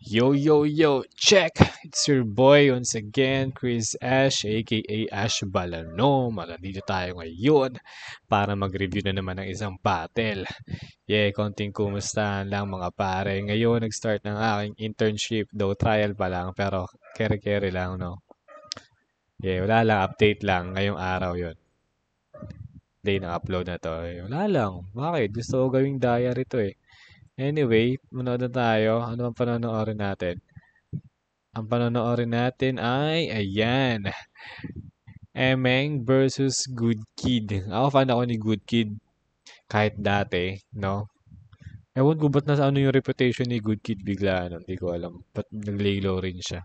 Yo, yo, yo, check! It's your boy once again, Chris Ash, aka Ash Balano. Nandito tayo ngayon para mag-review na naman ng isang battle. Konting kumustahan lang mga pare. Ngayon, nag-start ng aking internship, though trial pa lang, pero kere-kere lang, no? Wala lang, update lang. Ngayong araw yon day na upload na to. Wala lang. Bakit? Gusto ko gawing diary to eh. Anyway, manood na tayo. Ano ang panonoodin natin? Ang panonoodin natin ay, ayan, Emeng versus Good Kid. Ako fan ako ni Good Kid kahit dati, no? Ewan ko ba't nasa ano yung reputation ni Good Kid bigla, ano, hindi ko alam. Ba't nag-lay low rin siya.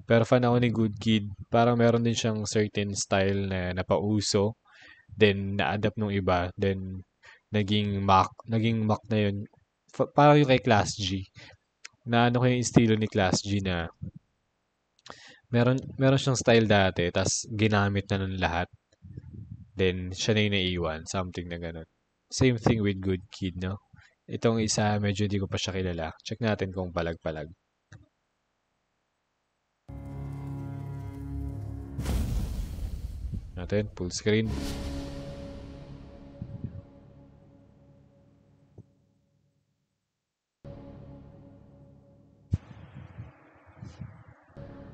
Pero fan ako ni Good Kid. Parang meron din siyang certain style na napauso. Then, na-adapt nung iba. Then, naging mock na yun. Parang yung kay Class G. Na ano ko yung estilo ni Class G na meron siyang style dati, tas ginamit na nun lahat. Then, siya na yung naiwan. Something na ganun. Same thing with Good Kid, no? Itong isa, medyo hindi ko pa siya kilala. Check natin kung palag-palag. Natin, full screen.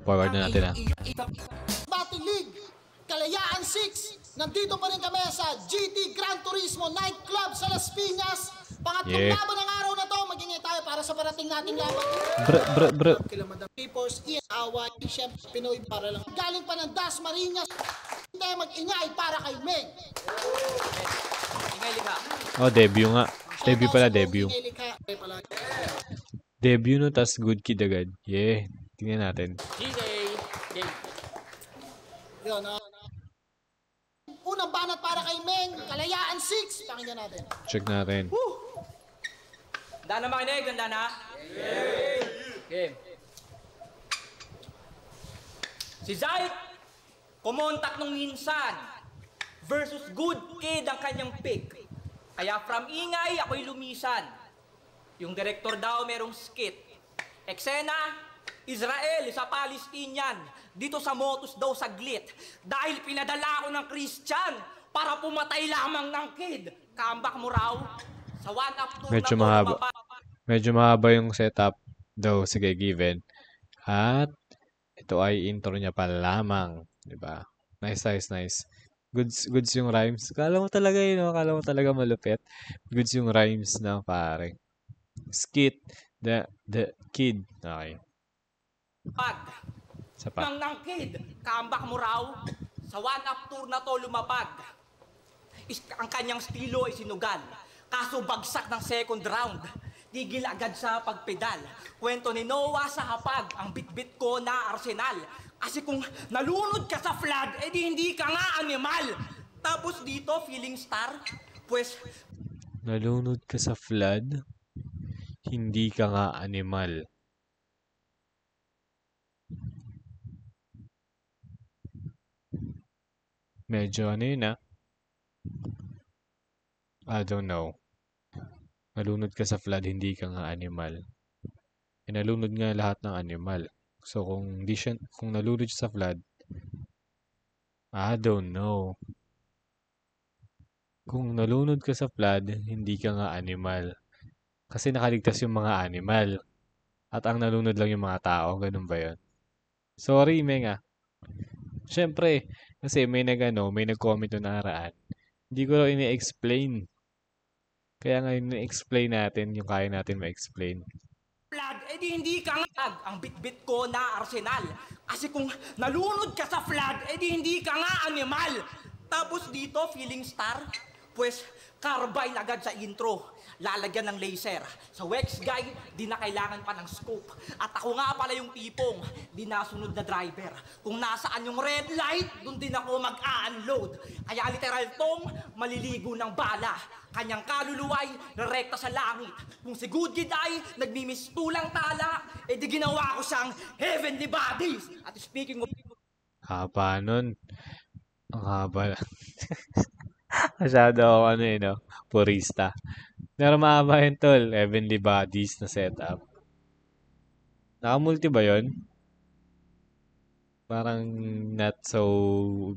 Forward na natin, ha. Batting League, Kalayaan 6. Nandito pa rin kami sa GT Gran Turismo Nightclub sa Las Piñas. Pangatlong laban ng araw na to. Magingay tayo para sa parating nating laban. Bro. Kila Madam Peoples, Ian Away, Siyempre Pinoy para lang. Galing pa ng Dasmariñas. Hindi mag-ingay para kay Meng. Oh, debut nga. Debut pala, debut. Debut no, tas Good Kid agad. Tingnan natin. Yun, unang banat para kay Meng, Kalayaan 6. Pakinggan natin. Check natin. Dana makinig, ganda na? Okay. Si Zayt, kumontak nung minsan versus Good Kid ang kanyang pick. Kaya from ingay, ako'y lumisan. Yung director daw merong skit. Eksena, Israel sa Palestinian. Dito sa Motus daw saglit. Dahil pinadala ako ng Christian para pumatay lamang ng kid. Comeback mo raw. Sa one up to Medyo mahaba. Medyo mahaba yung setup daw. Sige, given. At ito ay intro niya pa lamang. Diba? Nice. Goods yung rhymes. Kala mo talaga yun, no? Kala mo talaga malupit. Goods yung rhymes na pare. Skit. The kid. Okay. Nang ng kid, comeback mo raw. Sa one up tour na to lumapag. Ang kanyang estilo ay sinugal. Kaso bagsak ng second round. Tigil agad sa pagpedal. Kwento ni Noah sa hapag. Ang bitbit ko na arsenal. Kasi kung nalunod ka sa flood, edi hindi ka nga animal. Tapos dito, feeling star, pues... Nalunod ka sa flood, hindi ka nga animal. Medyo ano yun, I don't know. Nalunod ka sa flood, hindi ka nga animal. Nalunod nga lahat ng animal. So kung nalunod siya sa flood, I don't know. Kung nalunod ka sa flood, hindi ka nga animal. Kasi nakaligtas yung mga animal. At ang nalunod lang yung mga tao. Ganun ba yun? Sorry, Menga. Siyempre, kasi may nag-comment na nakaraan. Hindi ko lang ini-explain. Kaya nga ini-explain natin yung kaya natin ma-explain. Flood, edi hindi ka nga ang bitbit ko na arsenal. Kasi kung nalunod ka sa flood, edi hindi ka nga animal. Tapos dito, feeling star, pues carbine agad sa intro. Lalagyan ng laser. Sa Wex guy, di na kailangan pa ng scope. At ako nga pala yung tipong di nasunod na driver. Kung nasaan yung red light, dun din ako mag-a-unload. Kaya literal tong maliligo ng bala. Kanyang kaluluway, rekta sa langit. Kung si Good Kid ay nagmimistulang tala, di ginawa ko siyang heavenly bodies. At speaking of... Haba nun. Ang haba. Masyado ako purista. Pero mahaba yun tol. Heavenly Bodies na setup. Naka-multi ba yun? Parang not so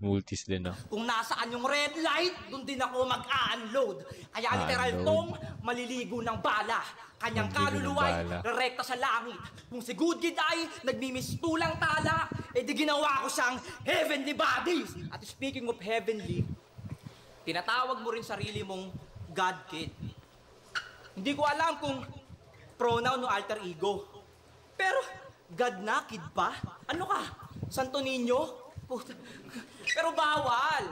multis din, no? Kung nasaan yung red light, doon din ako mag-unload. Kaya literal Unload. tong maliligo ng bala. Kanyang Maliligo ng kaluluwa'y bala. rerekta sa langit. Kung si Good Kid ay nagmimistulang tala, di ginawa ko siyang heavenly bodies. At speaking of heavenly, tinatawag mo rin sarili mong God Kid. Hindi ko alam kung pronoun o alter ego. Pero, God na, kid pa? Ano ka? Santo Niño? Pero bawal.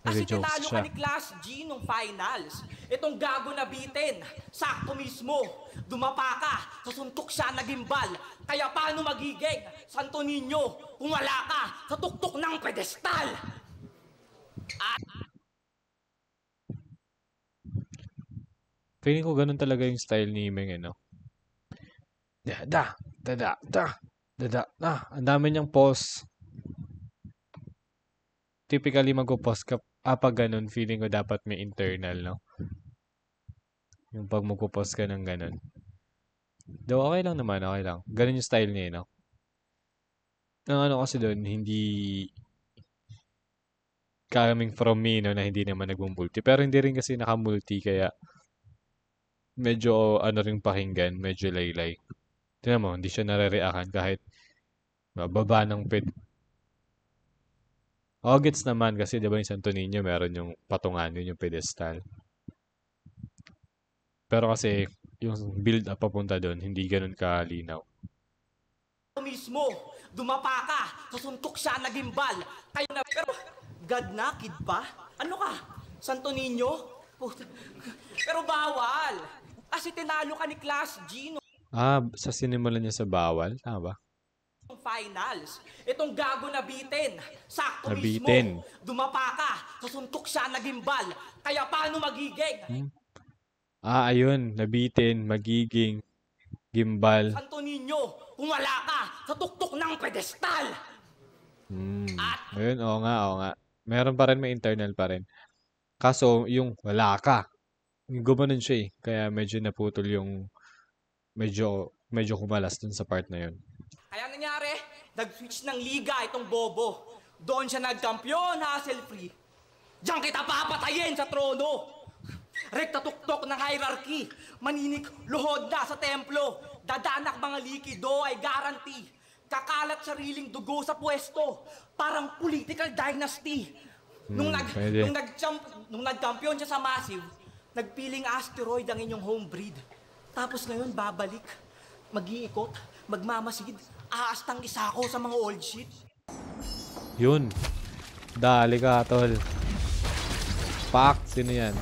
Kasi Nag-jokes tinalo siya. ka ni Class G nung finals. Itong gago na bitin, sakto mismo. Dumapa ka, kasuntok siya na gimbal. Kaya paano magiging Santo Niño kung wala ka sa tuktok ng pedestal? Feeling ko ganun talaga yung style ni Meng, ano? Da, da, da, da, da, da, da, da. Ang dami niyang pause. Typically, magpo-pause ka, pag ganun, feeling ko dapat may internal, no? Yung pag magpo-pause ka ng ganun. Though, okay lang naman, okay lang. Ganun yung style niya, no? Ang ano kasi doon, hindi coming from me, no, na hindi naman nagmumulti. Pero hindi rin kasi nakamulti, kaya medyo ano ring pakinggan, medyo laylay. Tingnan mo, hindi siya nare-reactan kahit baba ng ped. Gets naman kasi 'di ba yung Santo Niño meron yung patungan yun yung pedestal. Pero kasi yung build up papunta doon, hindi ganun kalinaw. Mismo, dumapa ka, kasuntok siya na gimbal. Kaya na, pero God na, kid pa? Ano ka? Santo Niño? Pero bawal. Kasi tinalo ka ni Class G nung Sa sinimulan niya sa bawal, tama ba? finals. Itong gago na bitin, sakto Nabitin. mismo. Dumapa ka, kasuntok siya na gimbal. Kaya paano magiging Ayun, nabitin, magiging gimbal. Santo Niño kung wala ka sa tuktok ng pedestal? Ayun, oo nga. Meron pa rin, may internal pa rin. Kaso, yung wala ka. Gumanon siya eh. Kaya medyo naputol yung medyo kumalas dun sa part na yun. Kaya nangyari, nag-switch ng liga itong bobo. Doon siya nagkampiyon, hassle-free. Diyan kita papatayin sa trono. Rekta tuktok ng hierarchy. Maninik luhod na sa templo. Dadanak mga likido ay guarantee. Kakalat sariling dugo sa pwesto. Parang political dynasty. Pwede. Nung nagkampiyon siya sa Massive, nagpiling asteroid ang inyong home breed. Tapos ngayon babalik, mag-iikot, magmamasid, aastang isa ko sa mga old shit. Yun. Dali ka, tol. Pak, sino yan?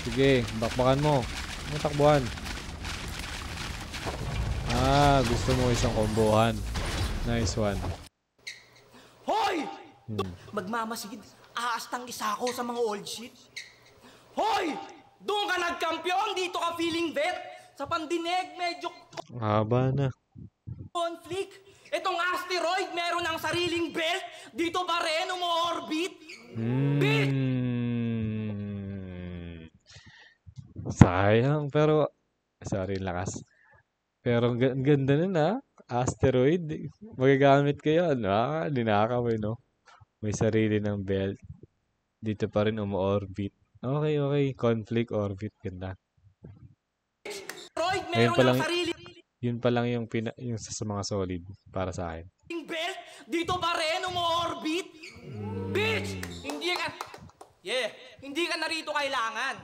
Sige, bakbakan mo. Ano takbuhan? Gusto mo isang kombohan. Nice one. Hoy! Magmamasid, aastang isa ko sa mga old shit. Hoy! Doon ka nagkampiyon, dito ka feeling vet. Sa pandinig, medyo Haba na. conflict. Itong asteroid, meron ng sariling belt. Dito ba rin umo-orbit? Bitch! Sayang, pero sorry, lakas. Pero ang ganda nun Asteroid. Magagamit ko yun. Dinakaw no? May sarili ng belt. Dito pa rin umu-orbit. Okay. Conflict orbit. Ganda. Asteroid, Ngayon meron pa ng lang, sariling yun pa lang yung sa mga solid para sa akin. belt. Dito ba rin umo-orbit? Bitch! Hindi ka narito kailangan.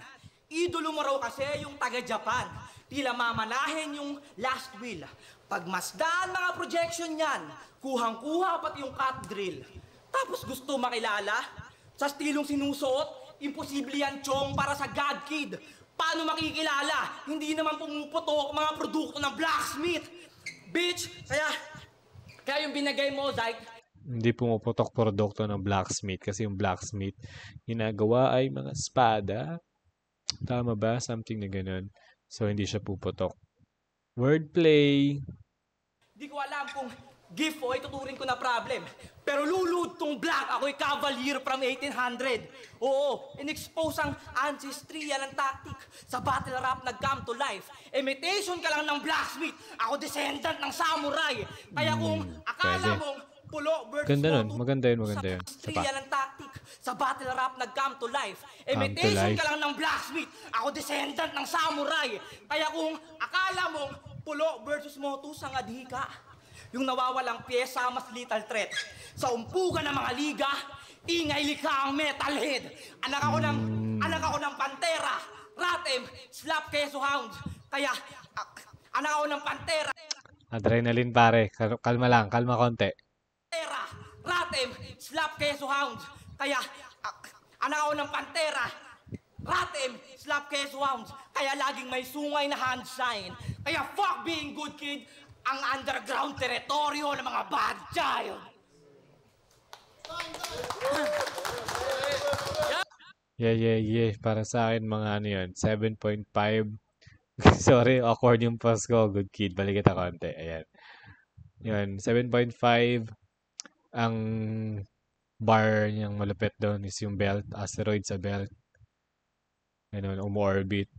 Idolo mo raw kasi yung taga-Japan. Tila mamanahin yung last will. Pagmasdan mga projection yan, kuhang-kuha pati yung cut drill. Tapos gusto makilala? Sa stilong sinusuot, imposible yan, chong, para sa God Kid. Paano makikilala? Hindi naman pumuputok mga produkto ng blacksmith. Bitch! Kaya yung binagay mo, Zyke, Hindi pumuputok produkto ng blacksmith kasi yung blacksmith ginagawa ay mga espada. Tama ba? Something na ganun. So, hindi siya puputok. Wordplay. di ko alam kung gift o ituturing ko na problem. Pero lulud tong black, ako'y cavalier from 1800. Oo, in-expose ang ancestry, yan ang tactic. Sa battle rap nag-come to life. Imitation ka lang ng blacksmith, ako descendant ng samurai. Kaya kung akala pwede. mong pulo versus Ganda nun, moto, maganda yun. sa Isa ancestry, pa. yan ang tactic. Sa battle rap nag-come to life. to Imitation life. ka lang ng blacksmith, ako descendant ng samurai. Kaya kung akala mong pulo versus moto sa adhika, yung nawawalang pyesa, mas lethal threat. Sa umpugan ng mga liga, ingay likha ang metalhead. Anak ako ng Pantera, Ratem, Slap Queso Hounds. Kaya, anak ako ng Pantera, Adrenaline pare. Kalma lang, kalma konti. Ratem, Slap Queso Hounds. Kaya, anak ako ng Pantera, Ratem, Slap Queso Hounds. Kaya laging may sungay na hand sign. Kaya fuck being good kid, ang underground teritoryo ng mga bad child. Yeah. Para sa akin, mga ano yun, 7.5. Sorry, awkward yung post ko. Good kid. Balik kita konti. Ayan. Yun, 7.5. Ang bar niyang malupit doon is yung belt. Asteroid sa belt. Ganun, umu-orbit.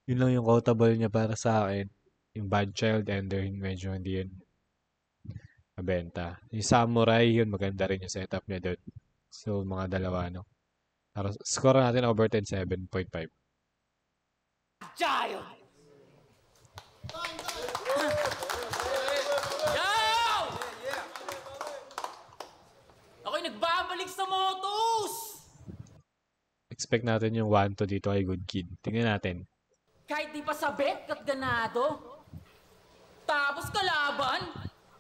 Yun lang yung quotable niya para sa akin. Yung Bad Child Ender, medyo hindi yun mabenta. Yung Samurai, yun maganda rin yung setup niya doon. So, mga dalawa, no? Para score natin over 10, 7.5. Child! Yo! Ako'y nagbabalik sa motos! Expect natin yung 1-2 dito kay Good Kid. Tingnan natin. Kahit di pa sabik at ganado. Tapos kalaban,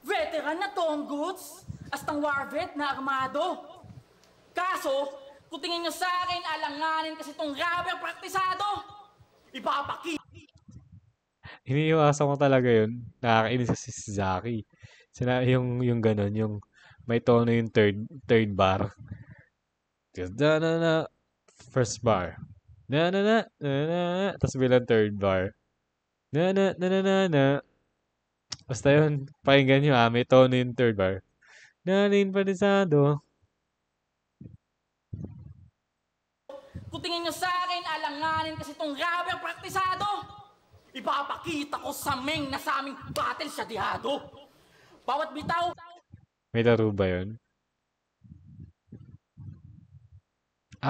veteran na Tonggoods, astang warvet na armado. Kaso, kung tingin nyo sa akin, alanganin kasi tong rubber praktisado. Ipapaki. Iniiwasan ko talaga yun. Nakakainis kasi si Zaki. Yung ganun, yung may tono yung third bar. Just na first bar. Na. Tapos bilang third bar. Na. Basta yun, pakinggan nyo may tono yung third bar. Nalin panisado. Kung tingin nyo sa akin, alanganin kasi tong rubber praktisado. Ipapakita ko sa Meng na sa aming battle siya dihado. Bawat bitaw, May laro ba yun?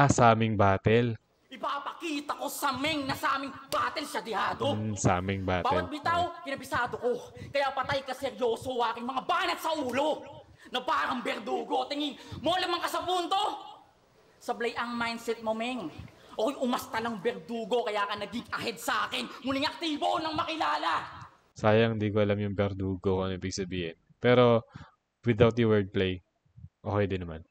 Sa aming battle. ipapakita ko sa Meng na sa aming battle siya dihado. Sa aming battle. Bawat bitaw, kinabisado ko. Kaya patay ka seryoso aking mga banat sa ulo. Na parang berdugo, tingin mo lamang ka sa punto. Sablay ang mindset mo, Meng. Ako'y umasta ng berdugo, kaya ka naging ahead sa akin. Muling aktibo nang makilala. Sayang, di ko alam yung Verdugo kung ano ibig sabihin. Pero, without the wordplay, okay din naman.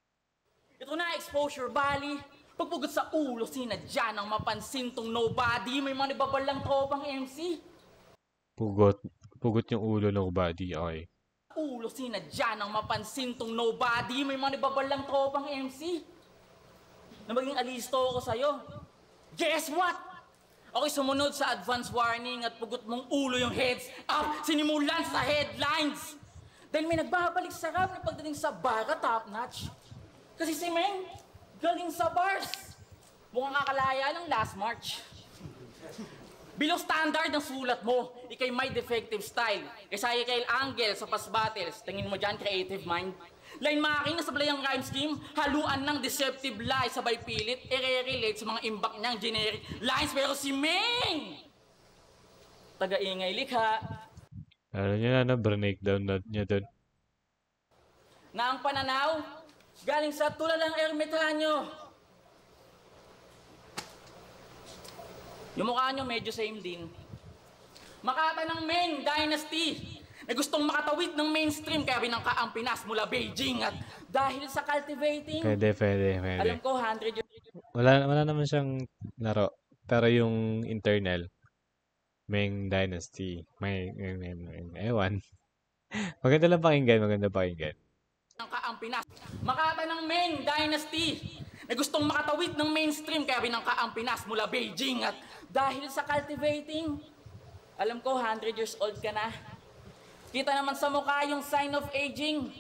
Ito na, exposure valley. Pagpugot sa ulo, sinadya nang mapansin tong nobody. May mga nababalang tropang MC. Pugot yung ulo ng body, okay. Ulo, sinadya nang mapansin tong nobody. May mga nababalang tropang MC. Na maging alisto ako sa'yo. Guess what? Ako'y sumunod sa advance warning at pugot mong ulo yung heads up. Sinimulan sa headlines. Dahil may nagbabalik sa rap na pagdating sa bara top notch. Kasi si Meng, galing sa bars. Mukhang kakalaya ng last March. Below standard ang sulat mo. Ika'y may defective style. Kasaya kay Angel sa past battles. Tingin mo dyan, creative mind. Line making na sablay ang rhyme scheme, haluan ng deceptive lies sabay pilit, i-relate sa mga imbak niyang generic lines. Pero si Meng, taga-ingay likha, Ano niya na, breakdown niya doon. na ang pananaw, galing sa tulalang ermitanyo. Yung mukha nyo medyo same din. Makata ng Meng Dynasty, na gustong makatawid ng mainstream kaya binangka ang Pinas mula Beijing at dahil sa cultivating, Pwede. alam ko 100 years. Wala naman siyang laro. Pero yung internal, Meng Dynasty, ewan. Maganda pakinggan. Binangka ang Pinas. Makata ng Meng Dynasty, na gustong makatawid ng mainstream kaya binangka ang Pinas mula Beijing at dahil sa cultivating, alam ko 100 years old ka na. Kita naman sa mukha yung sign of aging.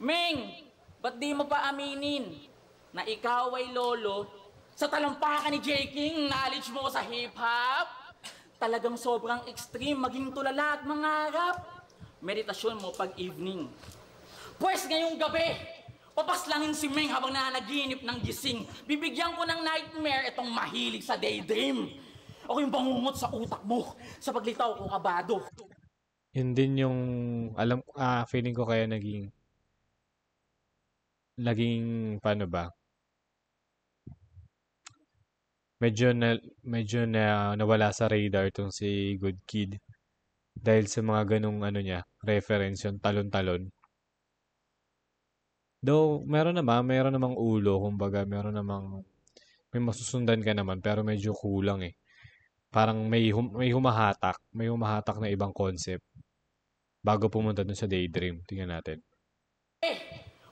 Ming, ba't di mo pa aminin na ikaw ay lolo sa talampakan ni J. King, knowledge mo sa hip-hop? Talagang sobrang extreme, maging tulala at mangarap. Meditasyon mo pag evening. Pwes ngayong gabi, papaslangin si Ming habang nanaginip ng gising. Bibigyan ko ng nightmare itong mahilig sa daydream. Ako yung bangungot sa utak mo sa paglitaw ko kabado. Yun din yung, feeling ko kaya paano ba? Medyo na nawala sa radar tong si Good Kid. Dahil sa mga ganong reference yung talon-talon. Though, meron namang ulo, kumbaga, may masusundan ka naman, pero medyo kulang eh. Parang may humahatak na ibang concept bago pumunta dun sa daydream. Tingnan natin.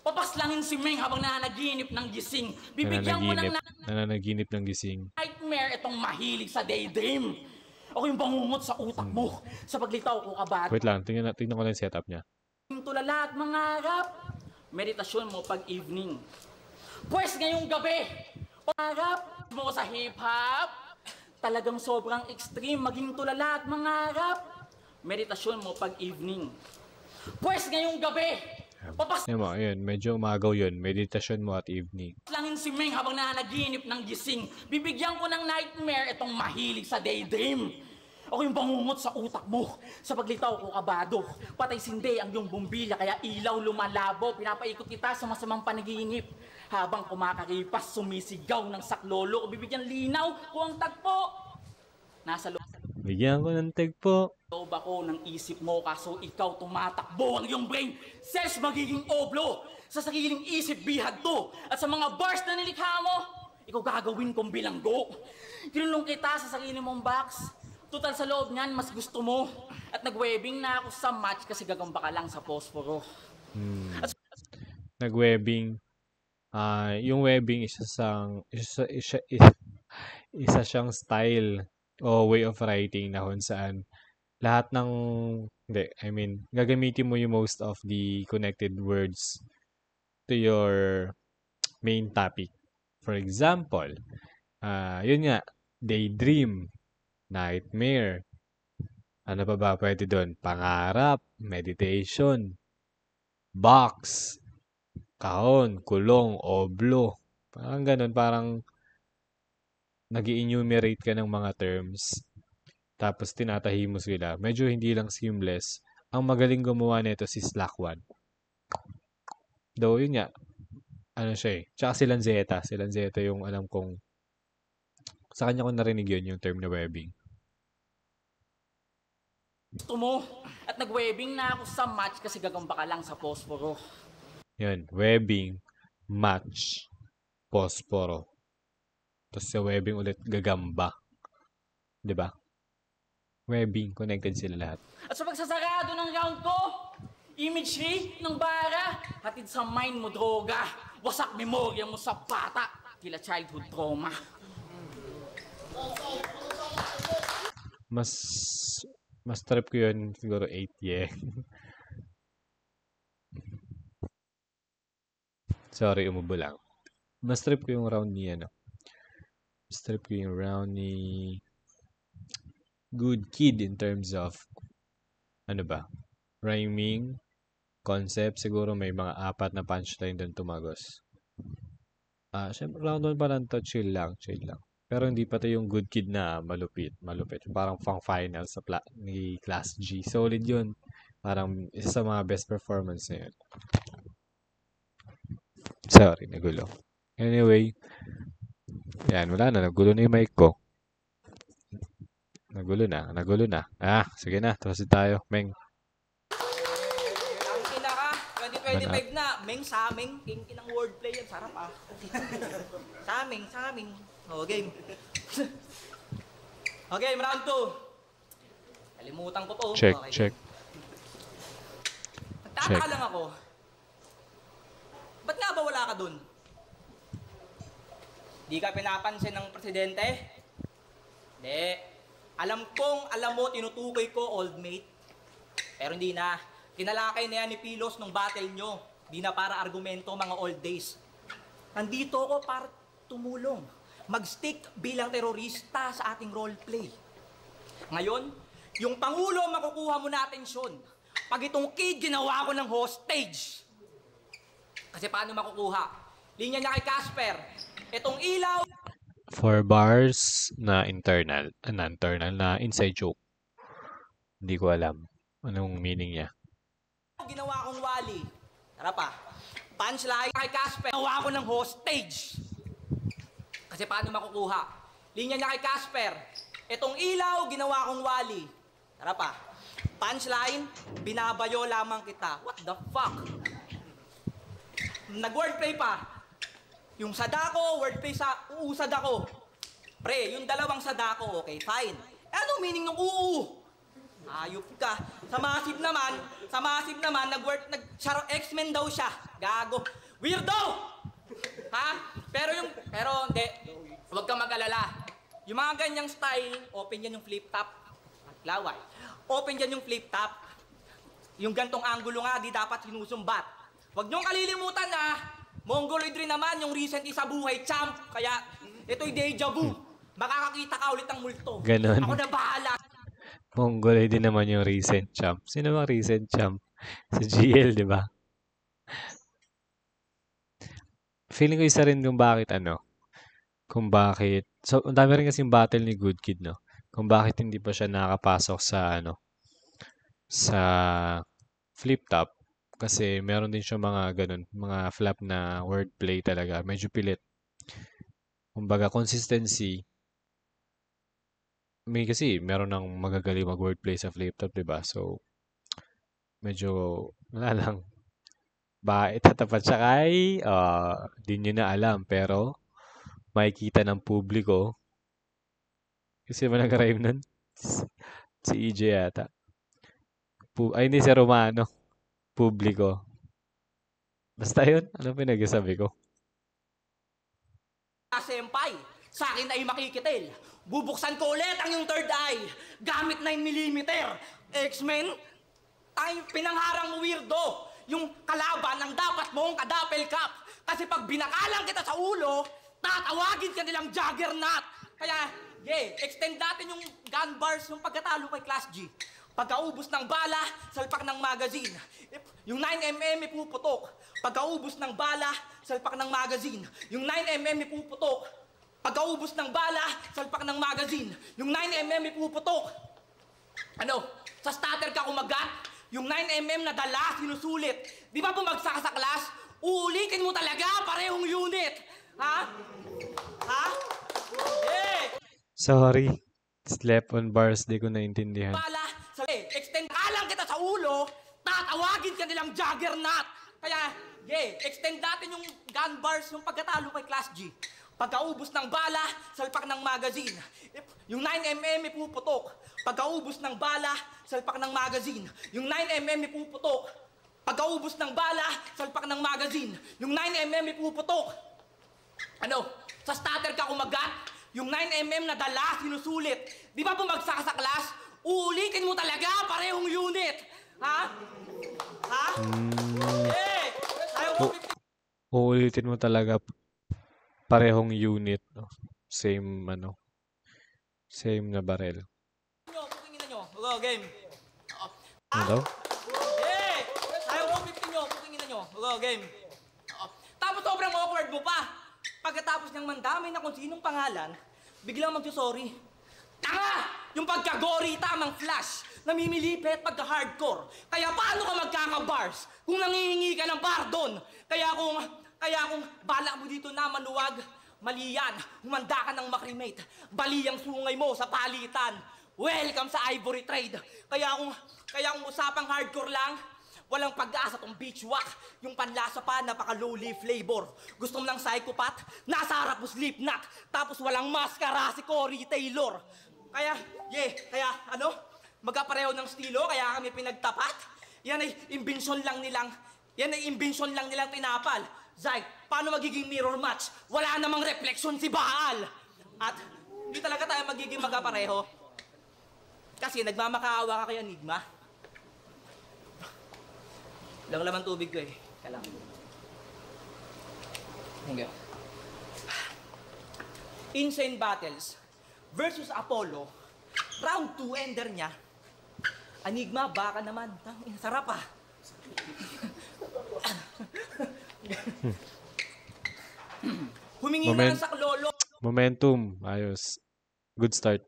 Papaslangin si Ming habang nanaginip ng gising. Bibigyan ko ng Nananaginip ng gising. nightmare itong mahilig sa daydream. Ako yung bangungot sa utak mo sa paglitaw ko kabado. Wait lang, tingnan ko lang yung setup niya. Yung tulala at mangarap. Meditasyon mo pag evening. Pwes ngayong gabi, pangarap mo sa hip-hop. Talagang sobrang extreme, maging tulala at mangarap. Meditasyon mo pag evening. Pwes ngayong gabi, Yan mo, ayun, medyo umagaw yun. Meditasyon mo at evening. papaslangin si Ming habang nanaginip ng gising. Bibigyan ko ng nightmare itong mahilig sa daydream. Ako yung bangungot sa utak mo sa paglitaw ko kabado. Patay sindi ang iyong bumbilya kaya ilaw lumalabo. Pinapaikot kita sa masamang panaginip. Habang kumakaripas, sumisigaw ng saklolo. Bibigyan linaw ko ang tagpo. Nasa Bigyan ko ng tagpo. loob ako ng isip mo kaso ikaw tumatakbo ang iyong brain cells magiging oblo. Sa sariling isip bihag to. At sa mga bars na nilikha mo, ikaw gagawin kong bilanggo. Tinulong kita sa sarili mong box. Total sa loob niyan, mas gusto mo. At nag-webbing na ako sa match kasi gagamba ka lang sa posporo. Nag-webbing. Yung webbing isa siyang style o way of writing na kung saan lahat ng gagamitin mo yung most of the connected words to your main topic. For example, yun nga, daydream, nightmare. Ano pa ba pwede doon? Pangarap, meditation, box, kahon, kulong, oblo. Parang ganun, parang nag-enumerate ka ng mga terms. Tapos tinatahi mo sila. Medyo hindi lang seamless. Ang magaling gumawa nito si Slack One. Though yun nga, siya eh. Tsaka si Lanzetta. Si Lanzetta yung alam kong sa kanya ko narinig yun, yung term na webbing. Gusto mo. At nag-webbing na ako sa match kasi gagamba ka lang sa posporo. Yun, webbing, match, posporo. Tapos sa webbing ulit, gagamba. 'Di ba? Webbing, connected sila lahat. At sa pagsasarado ng round ko, imagery ng bara, hatid sa mind mo droga, wasak memorya mo sa bata, tila childhood trauma. Mas trip ko yun siguro 8 yeah. Sorry, umubo lang. Mas trip ko yung round ni Mas trip ko yung round ni Good Kid in terms of rhyming, concept. Siguro may mga 4 na punchline doon tumagos. Syempre round 1 pa lang to, chill lang. Pero hindi pa to yung Good Kid na malupit. Parang pang final sa ni Class G. Solid yun. Parang isa sa mga best performance na yun. Sorry, nagulo. Anyway, yan, wala na. Nagulo na yung mic ko. Nagulo na. Sige na. Tapos tayo. Meng. Ang ina ka, 2025 na. Meng, saming. King ng wordplay yan. Sarap ah. Saming. O, game. O, game, round 2. Kalimutan ko to. Check. Nagtataka lang ako. Ba't nga ba wala ka dun? Di ka pinapansin ng presidente? Hindi. Alam mo, tinutukoy ko, old mate. Pero hindi na. Kinalakay na yan ni Pilos nung battle nyo. Di na para argumento mga old days. Nandito ako para tumulong. Mag-stick bilang terorista sa ating roleplay. Ngayon, yung Pangulo makukuha mo na atensyon. Pag itong kid, ginawa ko ng hostage. Kasi paano makukuha? Linya niya kay Casper. Itong ilaw... 4 bars na internal, na inside joke. Hindi ko alam anong meaning niya. Ginawa kong wali. Tara pa. Punchline kay Casper. Ginawa ko ng hostage. Kasi paano makukuha? Linya niya kay Casper. Itong ilaw, ginawa kong wali. Tara pa. Punchline, binabayo lamang kita. What the fuck? Nag-wordplay pa. Yung sadako, wordplay sa uusad ako. Pre, yung dalawang sadako, okay, fine. Ano meaning ng uu? Ayop ka. Sa massive naman, X-Men daw siya. Gago. Weirdo! Ha? Pero hindi. Huwag kang mag-alala. Yung mga ganyang style, open yan yung flip-top. Laway. Open yan yung flip-top. Yung gantong angulo nga, di dapat sinusumbat. Huwag niyong kalilimutan na Mongoloid rin naman yung recent isa buhay champ. Kaya ito'y deja vu. Makakakita ka ulit ng multo. Ganon. Ako na bahala. Mongoloid din naman yung recent champ. Sino bang recent champ? Sa GL, di ba? Feeling ko isa rin kung bakit, so ang dami rin kasing battle ni Good Kid, no? Kung bakit hindi pa siya nakapasok sa flip top. Kasi meron din siya mga flap na wordplay talaga. Medyo pilit. Kumbaga, consistency. Kasi meron ng magagaling mag-wordplay sa flip top, diba? So, medyo, wala lang. Ba, itatapat siya kay, di nyo na alam. Pero, makikita ng publiko. Kasi ba nag-rhyme nun? Si EJ yata. Ay, hindi si Romano. Publiko. Basta yun. Ano pinag-sabi ko? Senpai, sa akin ay makikitil. Bubuksan ko ulit ang yung third eye. Gamit 9mm. X-Men, ay pinangharang mo weirdo. Yung kalaban ang dapat mong kadapel cup. Kasi pag binakalang kita sa ulo, tatawagin ka nilang Juggernaut. Kaya, extend natin yung gun bars yung pagkatalo kay Class G. Pagkaubos ng bala, salpak ng magazine. Yung 9mm ipuputok. Pagkaubos ng bala, salpak ng magazine. Yung 9mm ipuputok. Pagkaubos ng bala, salpak ng magazine. Yung 9mm ipuputok. Ano? Sa starter ka kumagat? Yung 9mm na dala, sinusulit. Di ba bumagsak ka sa class? Uulitin mo talaga, parehong unit. Ha? Ha? Sorry. Slept on bars, di ko naintindihan. Bala, extend alang kita sa ulo, tatawagin ka nilang Juggernaut. Kaya, extend natin yung gun bars yung pagkatalo kay Class G. Pagkaubos ng bala, salpak ng magazine. Yung 9mm ipuputok. Pagkaubos ng bala, salpak ng magazine. Yung 9mm ipuputok. Pagkaubos ng bala, salpak ng magazine. Yung 9mm ipuputok. Ano? Sa starter ka kumagat? Yung 9mm na dala, sinusulit. Di ba bumagsak ka sa class? Uulitin mo talaga, parehong unit. Ha? Ha? Ayaw mo... Uulitin mo talaga parehong unit. No? Same na barel. Pukingin nyo. Go, game. Ano daw? Ayaw mo 15 nyo. Pukingin nyo. Go, game. Tapos sobrang awkward mo pa. Pagkatapos niyang mandamay na kung sinong pangalan, biglang magsusorry. Tanga! Yung pagka-gory, tamang flash. Namimilipit pagka-hardcore. Kaya paano ka magkaka-bars kung nangihingi ka ng pardon? Kaya kung bala mo dito na manuwag, mali yan. Humanda ka ng makrimate. Bali ang sungay mo sa palitan. Welcome sa Ivory Trade. Kaya kung usapang hardcore lang, walang pag-asa tong beach walk. Yung panlasa pa, napaka-lowly flavor. Gusto mo ng psychopath? Nasa harap mo Slipknot. Tapos walang maskara si Corey Taylor. Kaya magkapareho ng estilo, kaya kami pinagtapat. Yan ay imbensyon lang nilang tinapal. Zay, paano magiging mirror match? Wala namang refleksyon si Baal. At hindi talaga tayo magiging magkapareho. Kasi nagmamakaawa ka kay Enigma. Lang laman tubig ko eh. Kailangan. Thank you. Insane Battles versus Apollo. Round 2 ender niya. Enigma, baka naman. Sarap ah. Humingi na lang sa lolo. Momentum. Ayos. Good start.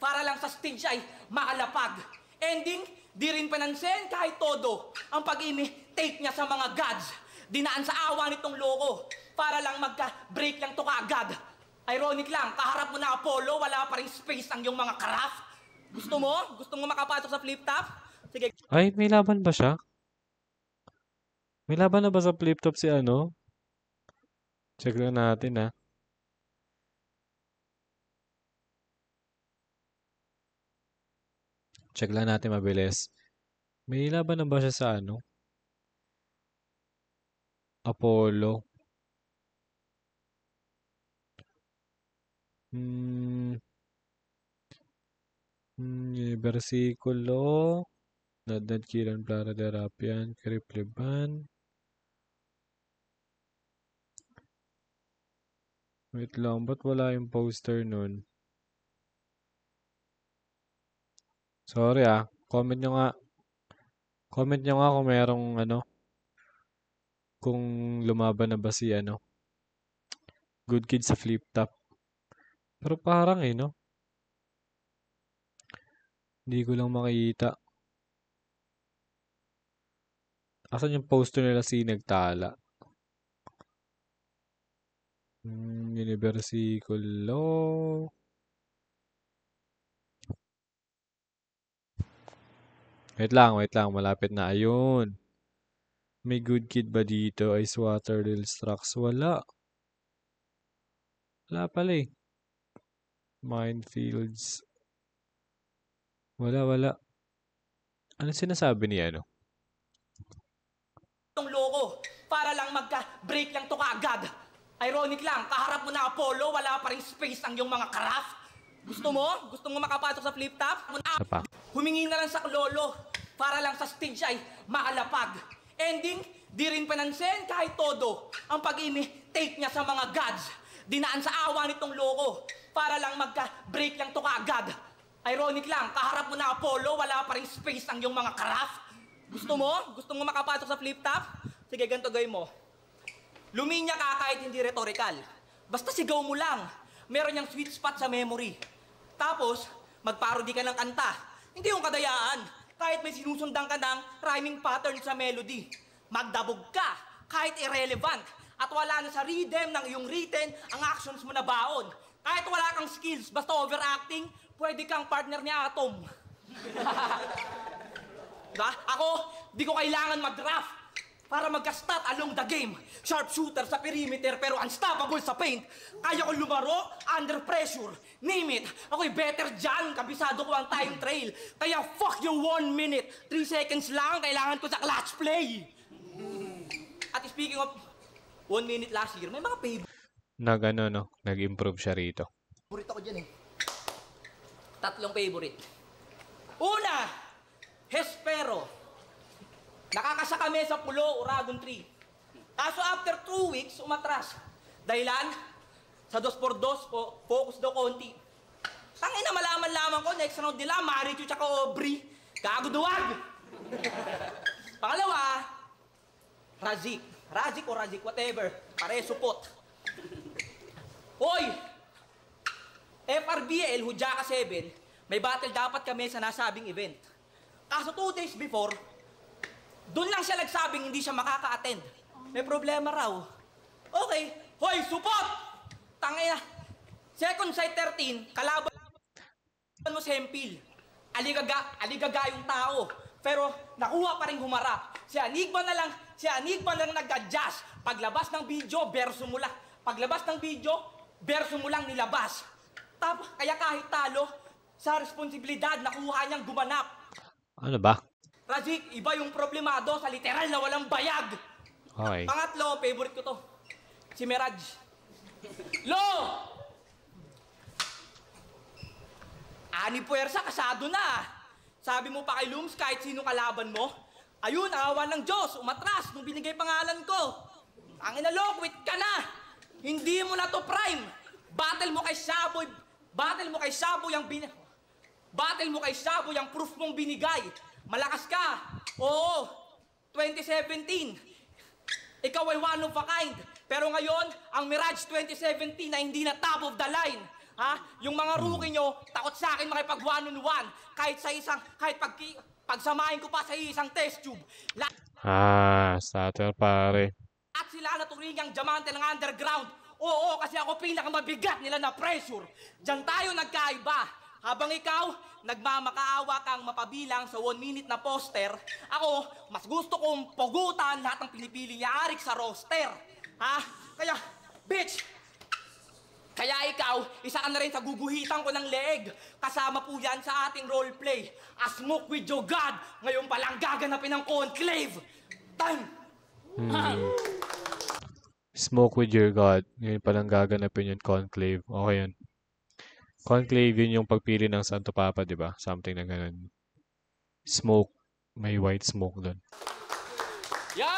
Para lang sa stage ay makalapag. Ending, di rin pinansin kahit todo. Ang pag-imitate niya sa mga gods. Dinaan sa awa nitong loko. Para lang magka-break lang to kaagad. Ironic lang, kaharap mo na Apollo, wala pa rin space ang iyong mga craft. Gusto mo? Gusto mo makapasok sa flip top? Sige. Ay, may laban ba siya? May laban na ba sa flip top si ano? Check lang natin ha. Check lang natin mabilis. May laban na ba siya sa ano? Apollo. Versikulo. Nadnad Kiran Plara Derapian. Kripliban. Wait lang, ba't wala yung poster nun? Sorry ah. Comment nyo nga. Comment nyo nga kung merong ano. Kung lumaban na ba si ano. Good Kid sa flip top. Pero parang eh no. Hindi ko lang makita. Asan yung poster nila si Nagtala? Universikulo. Wait lang. Malapit na. Ayun. May Good Kid ba dito? Ice Water Lil Strax? Wala. Wala pala eh. Minefields. Wala. Ano sinasabi niya ano? Itong loko, para lang magka-break lang to kaagad. Ironic lang, kaharap mo na Apollo, wala pa rin space ang iyong mga craft. Gusto mo? Gusto mo makapasok sa flip top? Sapa. Humingi na lang sa lolo, para lang sa stage ay makalapag. Ending, di rin pinansin kahit todo. Ang pag-imitate niya sa mga gods. Dinaan sa awa nitong loko, para lang magka-break lang to kaagad. Ironic lang, kaharap mo na Apollo, wala pa rin space ang iyong mga craft. Gusto mo? Gusto mo makapasok sa flip top? Sige, ganito gawin mo. Luminya ka kahit hindi rhetorical. Basta sigaw mo lang. Meron niyang sweet spot sa memory. Tapos, magparody ka ng kanta. Hindi yung kadayaan. Kahit may sinusundan ka ng rhyming pattern sa melody. Magdabog ka kahit irrelevant. At wala na sa rhythm ng iyong written ang actions mo na baon. Kahit wala kang skills, basta overacting, pwede kang partner ni Atom. Diba? Ako, di ko kailangan mag-draft para magka-stat along the game. Sharpshooter sa perimeter pero unstoppable sa paint. Kaya ko lumaro under pressure. Name it. Ako'y better dyan. Kabisado ko ang time trail. Kaya fuck yung 1 minute. 3 seconds lang kailangan ko sa clutch play. At speaking of 1 minute last year, may mga Nag-improve siya rito. favorite ako dyan eh. 3 favorite. Una, Hespero. Nakakasa kami sa Pulo, Uragon 3. Kaso after 2 weeks, umatras. Dahilan, sa 2x2 po, focus daw konti. Tangina, malaman-laman ko, next round nila, Marichu tsaka Aubrey. Gago-duwag! Pangalawa, Razik. Razik o Razik, whatever. Pare, supot. Hoy! FRBL, Hujaka 7, may battle dapat kami sa nasabing event. Kaso 2 days before, doon lang siya nagsabing hindi siya makaka-attend. May problema raw. Okay, hoy, support! Tangina, second side 13, kalaban mo si Hempil. Aligaga yung tao. Pero nakuha pa rin humarap. Si Enigma na lang nag-adjust. Paglabas ng video, verso mo lang. Paglabas ng video, verso mo lang nilabas. Tapos, kaya kahit talo, sa responsibilidad, nakuha niyang gumanap. Ano ba? Razik, iba yung problemado sa literal na walang bayag. Okay. Pangatlo, favorite ko to. Si Miraj. Lo! Ani puwersa, kasado na. Sabi mo pa kay Looms, kahit sino kalaban mo, Ayun, awa ng Diyos, umatras nung binigay pangalan ko. Ang inalokwit ka na. Hindi mo na to prime. Battle mo kay Shaboy. Battle mo kay Shaboy ang proof mong binigay. Malakas ka. Oo. 2017. Ikaw ay one of a kind. Pero ngayon, ang Mirage 2017 na hindi na top of the line. Ha? Yung mga rookie nyo, takot sa akin makipag one-on-one. Kahit pagsamahin ko pa sa isang test tube. Starter pare. At sila naturingang diamante ng underground. Oo, kasi ako pinakamabigat nila na pressure. Diyan tayo nagkaiba. Habang ikaw, nagmamakaawa kang mapabilang sa 1 minute na poster, ako, mas gusto kong pogutan lahat ng pinipili niya Arik sa roster. Ha? Kaya, bitch! Kaya ikaw, isa ka na rin sa guguhitan ko ng leeg. Kasama po yan sa ating roleplay. A smoke with your God. Ngayon palang gaganapin ng conclave. Time! Smoke with your God. Ngayon palang gaganapin yung conclave. Okay yun. Conclave yun yung pagpili ng Santo Papa, di ba? Something na ganun. Smoke. May white smoke doon. Yo!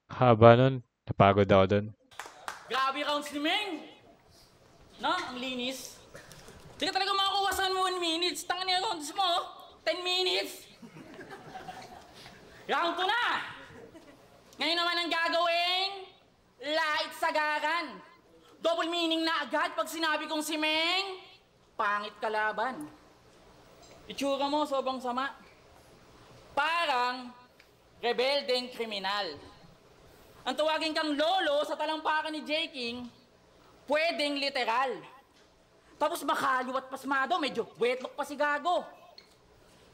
Haba nun. Napagod ako doon. Grabe rounds ni Meng! No? Ang linis. Di ka talaga makakuha sa 1 minutes. Tangan niya rounds mo. 10 minutes. Round 2 na! Ngayon naman ang gagawin, lait sagaran. Double meaning na agad pag sinabi kong si Meng, pangit kalaban. Itsura mo, sobrang sama. Parang rebeldeng kriminal. Ang tawagin kang lolo sa talampakan ni J. King, pwedeng literal. Tapos makaliw at pasmado, medyo wetlock pa si gago.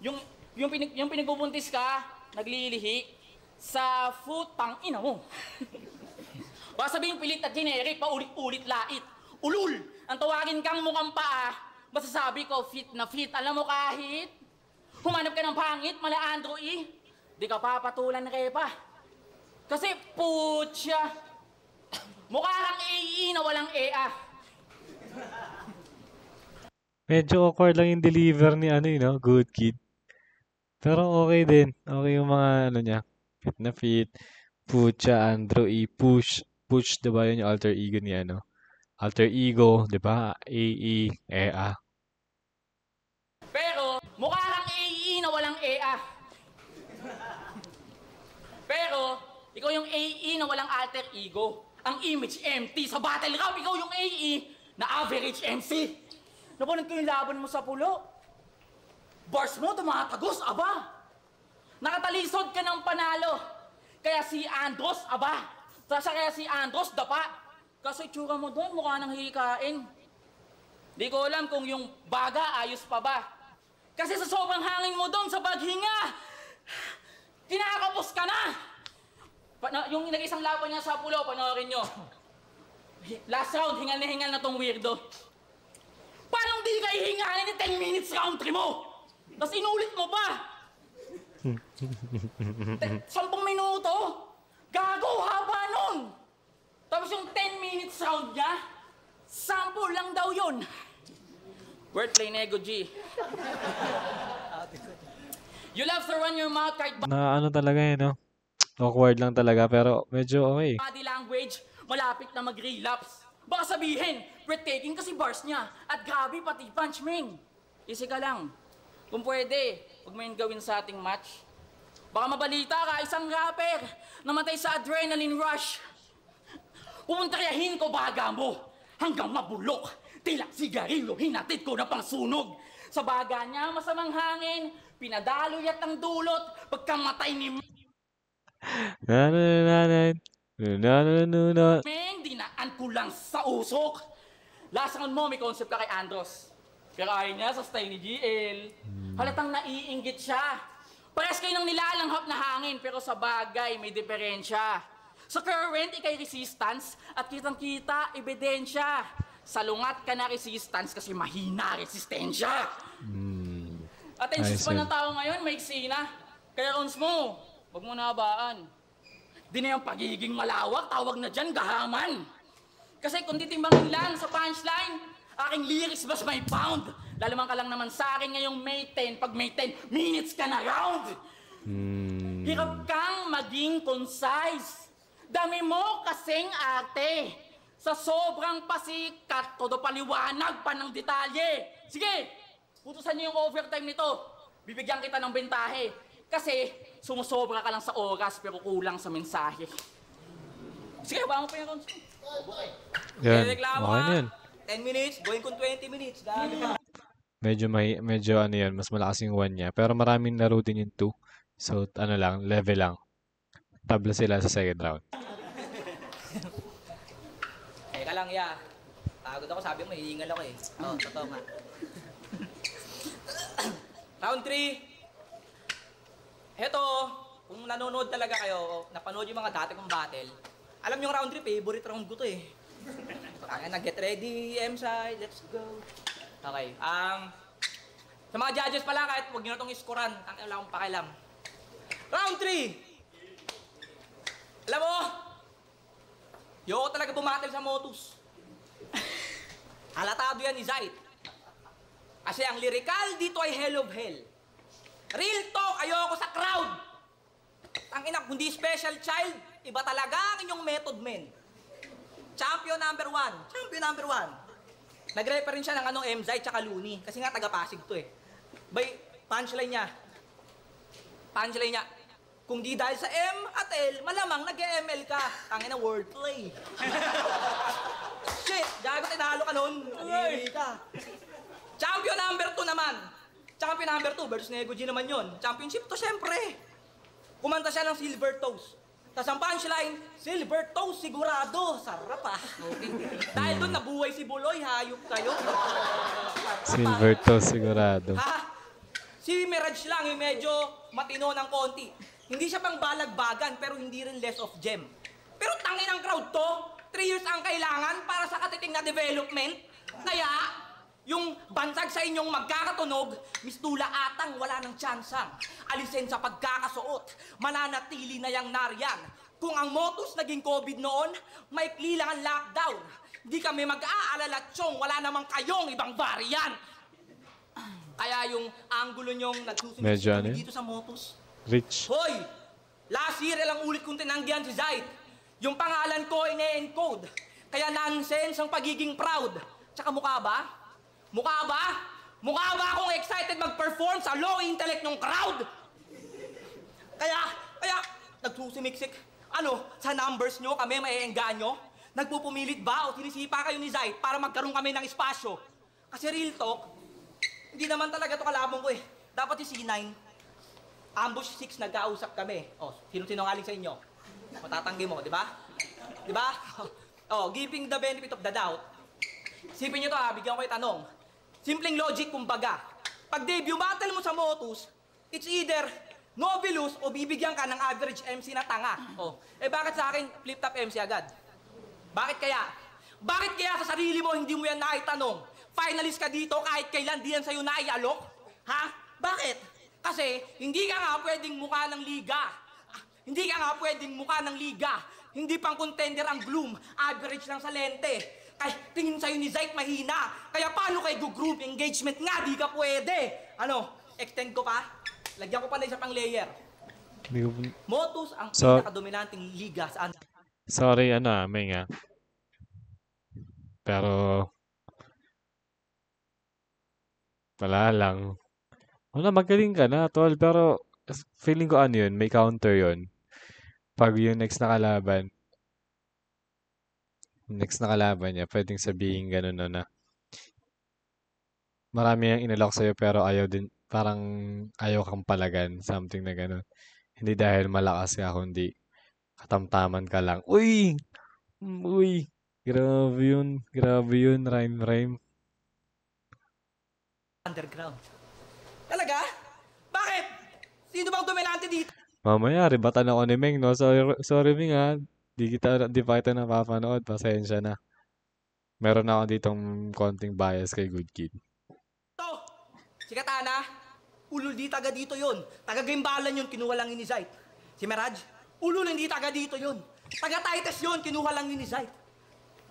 Yung pinagbubuntis ka, naglilihi, sa futang ina mo. Baka sabihin pilit at generic, paulit-ulit lait. Ulul! Ang tawagin kang mukhang paa, masasabi ko fit na fit. Alam mo kahit, humanap ka ng pangit, mala Andrew E. Di ka papatulan repa. Kasi putya, mukha kang AE na walang EA. Medyo awkward lang yung deliver ni Good Kid. Pero okay din. Okay yung mga niya. Fit na fit. Pucha, Andrew E. Push. Push, diba yun yung alter ego ni Alter ego, diba? AE, EA. Pero, mukha kang AE na walang EA. Pero, ikaw yung AE na walang alter ego. Ang image empty. Sa battle rap, ikaw yung AE na average MC. Napanood ko yung laban mo sa pulo. Bars mo, tumatagos, aba. Nakatalisod ka ng panalo. Kaya si Andros, aba. Kaya si Andros, dapa. Kasi tsura mo doon, mukha nang hikain. Di ko alam kung yung baga ayos pa ba. Kasi sa sobrang hangin mo doon, sa paghinga, kinakapos ka na. Yung nag-isang laban niya sa pulo, panoorin nyo. Last round, hingal na tong weirdo. Paano di ka ihingalin ni 10 minutes round 3 mo? Tapos inulit mo pa. 10 minuto? Gago, haba nun. Tapos yung 10 minutes round niya, 10 lang daw yun. Wordplay, Nego G. You love to run your mouth kahit Na talaga no? Awkward lang talaga, pero medyo okay. body language, malapit na mag-relapse. Baka sabihin, breathtaking kasi bars niya. At grabe pati punch, Ming. Easy ka lang. Kung pwede, huwag mo yung gawin sa ating match. Baka mabalita ka, isang rapper, namatay sa adrenaline rush. Pumuntayahin ko baga mo, hanggang mabulok. Tila sigarilyo, hinatid ko na pang sunog. Sa baga niya, masamang hangin, pinadaloy at ang dulot, pagkamatay ni Meng, dinaan ko lang sa usok. Last round mo, may concept ka kay Andros. Pero ayaw niya sa style ni GL. Halatang naiinggit siya. Pares kayo ng nilalanghap na hangin, pero sa bagay may diferensya. Sa current, ikay resistance, at kitang-kita, ebidensya. Sa lungat ka na resistance kasi mahina resistensya. Attention pa ng tao ngayon, may eksena. Kaya rounds mo, huwag mo nabaan. Di na yung pagiging malawak, tawag na dyan, gahaman. Kasi kung titimbangin lang sa punchline, aking lyrics mas may pound. Lalaman ka lang naman sa akin ngayong May 10, pag May 10 minutes ka na round. Hirap kang maging concise. Dami mo kasing ate. Sa sobrang pasikat, todo paliwanag pa ng detalye. Sige, putusan niyo yung overtime nito. Bibigyan kita ng bentahe. Kasi sumusobra ka lang sa oras pero kulang sa mensahe. Sige, ba mo pa yun, Ron? Yan, Reklamo okay na ha. yan. 10 minutes, going kung 20 minutes. Dahil ba? Medyo ano yan, mas malakas yung 1 niya. Pero maraming laro din yung 2. So, ano lang, level lang. Tabla sila sa second round. Teka lang, ya. Pagod ako, sabi mo, hihingal ako eh. Oo, totoo nga. Round 3. Heto, kung nanonood talaga kayo, napanood yung mga dati kong battle, alam yung round 3, favorite round ko to eh. Kaya na, get ready, M-side, let's go. Okay, sa mga judges pala, kahit huwag nyo na itong iskoran, ang wala akong pakialam. Round 3! Alam mo, yoko talaga bumatil sa Motus. Halatado yan ni Zayt. Kasi ang lyrical dito ay hell of hell. Real talk, ayoko sa crowd. Ang ina, kundi special child, iba talaga ang inyong method, men. Champion number 1. Champion number 1. Nag-reference siya ng M-Zayt tsaka Looney. Kasi nga taga-Pasig to eh. By punchline niya. Kung di dahil sa M at L, malamang nag-ML ka. Tangina wordplay. Shit, gago tinalo ka nun. Hindi ka. Champion number 2 naman. Champion number 2 versus Nego G naman yon. Championship to syempre. Kumanta siya ng Silver Toes. Tapos ang punchline, Silver Toes sigurado. Sarap ah. Okay. Dahil doon nabuhay si Buloy, hayop kayo. Silver Toes sigurado. Ha? Si Mirage lang yung medyo matino ng konti. Hindi siya pang balagbagan pero hindi rin less of gem. Pero tangin ang crowd to. 3 years ang kailangan para sa katiting na development. Kaya, yung bansag sa inyong magkakatunog, mistula atang wala ng tsansang. Alisin sa pagkakasuot, mananatili na yang nariyan. Kung ang Motus naging COVID noon, maikli lang ang lockdown. Di kami mag-aalala, Chong, wala namang kayong ibang variant. Kaya yung angulo nyong Medyo ano nagsusulit dito sa Motus. Rich. Hoy! Last year, ilang ulit kong tinanggihan si Zayt. Yung pangalan ko ine-encode. Kaya nonsense ang pagiging proud. Tsaka mukha ba? Mukha ba? Mukha ba akong excited mag-perform sa low intellect ng crowd? Kaya, nagsusimiksik. Ano, sa numbers nyo kami maiengganyo? Nagpupumilit ba o tinisipa kayo ni Zayt para magkaroon kami ng espasyo? Kasi real talk, hindi naman talaga to kalabong ko eh. Dapat yung C9. Ambush 6, nagkausap kami. O, sino-sinungaling sa inyo? Matatanggi mo, di ba? Di ba? O, giving the benefit of the doubt. Isipin nyo to ha, bigyan ko kayo tanong. Simpleng logic kumbaga. Pag debut battle mo sa Motus, it's either Novelus o bibigyan ka ng average MC na tanga. O, bakit sa akin flip-top MC agad? Bakit kaya? Bakit kaya sa sarili mo hindi mo yan naitanong? Finalist ka dito kahit kailan di yan sa'yo naialok? Ha? Bakit? Kasi hindi ka nga pwedeng mukha ng liga. Hindi ka nga pwedeng mukha ng liga. Hindi pang contender ang Gloom. Average lang sa lente. Ay, tingin sa'yo ni Zayt mahina. Kaya paano kay group engagement nga? Di ka pwede. Ano? Extend ko pa? Lagyan ko pa na isa pang layer. Motus ang pinakadominanting liga sa Sorry, May nga. Pero, wala lang. Magaling ka na, tol. Pero, feeling ko yun, may counter yun. Pag yung next na kalaban niya, pwedeng sabihin gano'n na marami yung inalok sa'yo pero parang ayaw kang palagan. Something na gano'n. Hindi dahil malakas ka, kundi katamtaman ka lang. Uy! Uy! Grabe yun. Rhyme. underground. Talaga? Bakit? Sino bang dominante dito? Mamaya, ribatan ako ni Meng, no? Sorry, Meng, ha? Di pa kita napapanood. Pasensya na. Meron ako ditong konting bias kay Good Kid. Si Katana, ulul di taga dito yun. Taga Gimbalan yun, kinuha lang ni Zayt. Si Mirage, ulul hindi taga dito yun. Taga Titus yun, kinuha lang ni Zayt.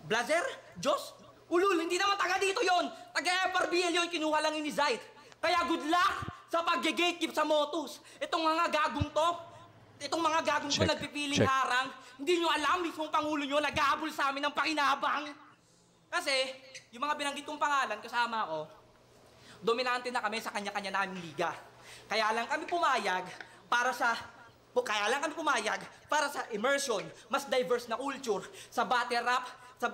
Blazer, Diyos, ulul hindi naman taga dito yun. Taga FRBL yun, kinuha lang ni Zayt. Kaya good luck sa makapag-gatekeep sa Motus. Itong mga gagong to, itong mga gagong to nagpipiling harang, hindi nyo alam, mismong Pangulo nyo nag-aabol sa amin ng pakinabang. Kasi, yung mga binanggit kong pangalan, kasama ko, dominante na kami sa kanya-kanya naming liga. Kaya lang kami pumayag para sa immersion, mas diverse na culture, sa battle rap,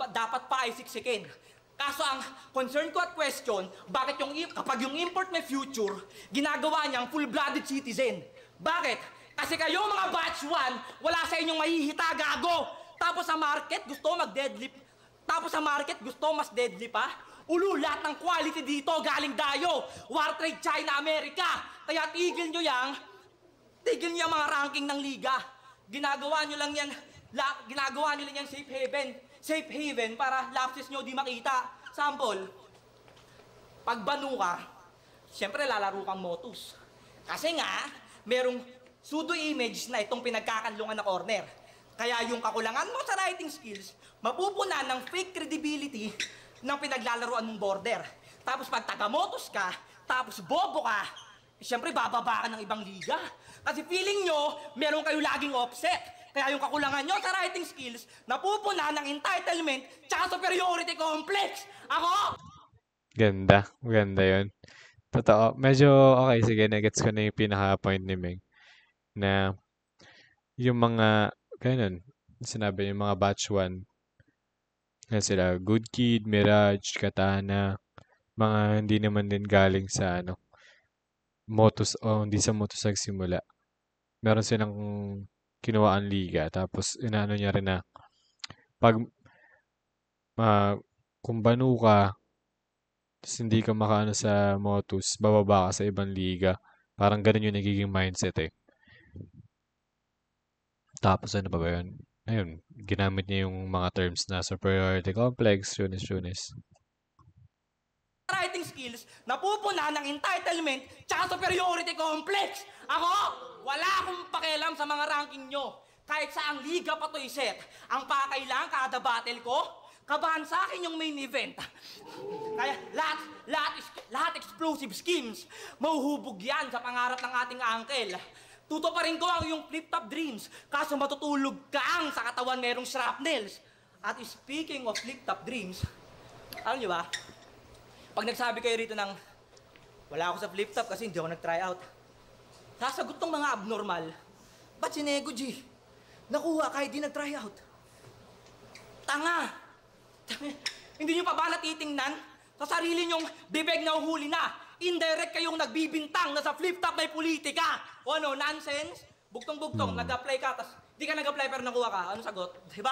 dapat pa ay siksikin. Kaso ang concern ko at question, bakit kapag yung import may future, ginagawa niyang full-blooded citizen? Bakit? Kasi kayo mga batch 1, wala sa inyong mahihita, gago! Tapos sa market, gusto mag-deadlift. Tapos sa market, gusto mas deadly pa? Ulo, lahat ng quality dito galing dayo. War trade China, Amerika. Kaya tigil nyo yang mga ranking ng liga. Ginagawa nyo lang yan safe haven. Safe haven para lapses nyo di makita. Sample, pag banu ka, siyempre lalaro kang Motus. Kasi nga, merong pseudo-image na itong pinagkakanlungan na corner. Kaya yung kakulangan mo sa writing skills, mapupuna ng fake credibility ng pinaglalaroan mong border. Tapos pag taga-Motus ka, tapos bobo ka, siyempre bababa ka ng ibang liga. Kasi feeling nyo, meron kayo laging offset. Kaya yung kakulangan nyo sa writing skills, napupuna ng entitlement tsaka superiority complex. Ako! Ganda. Ganda yun. Totoo. Medyo, okay, sige, nagets ko na yung pinaka-point ni Meng. Na, yung mga, ganun, sinabi yung mga batch 1, na sila, Good Kid, Mirage, Katana, mga hindi naman din galing sa, Motus, o hindi sa Motus nagsimula. Meron silang kinuhaan liga, tapos inaano niya rin na, pag, kung banu ka, tapos hindi ka makaano sa Motus, bababa ka sa ibang liga. Parang ganun yung nagiging mindset eh. Tapos ano pa ba yun? Ayun, ginamit niya yung mga terms na superiority complex, yunis. Writing skills, napupuna ng entitlement tsaka superiority complex. Ako, wala akong pakialam sa mga ranking nyo. Kahit saang liga pa to iset, ang pakailang kada battle ko, kabahan sa akin yung main event. Kaya lahat explosive schemes, mahuhubog yan sa pangarap ng ating uncle. Tutuparin ko ang iyong flip-top dreams, kaso matutulog kang sa katawan merong shrapnels. At speaking of flip-top dreams, alam niyo ba, pag nagsabi kayo rito ng, wala ako sa flip-top kasi hindi ako nag-try out, sasagot tong mga abnormal, ba't si Nego G? Nakuha kahit di nag-try out. Tanga! Hindi nyo pa ba natitingnan? Sa sarili nyong bibig na uhuli na, indirect kayong nagbibintang na sa flip-top may politika. O ano, nonsense? Bugtong-bugtong, nag-apply ka, tas di ka nag-apply pero nakuha ka. Ano sagot? Diba?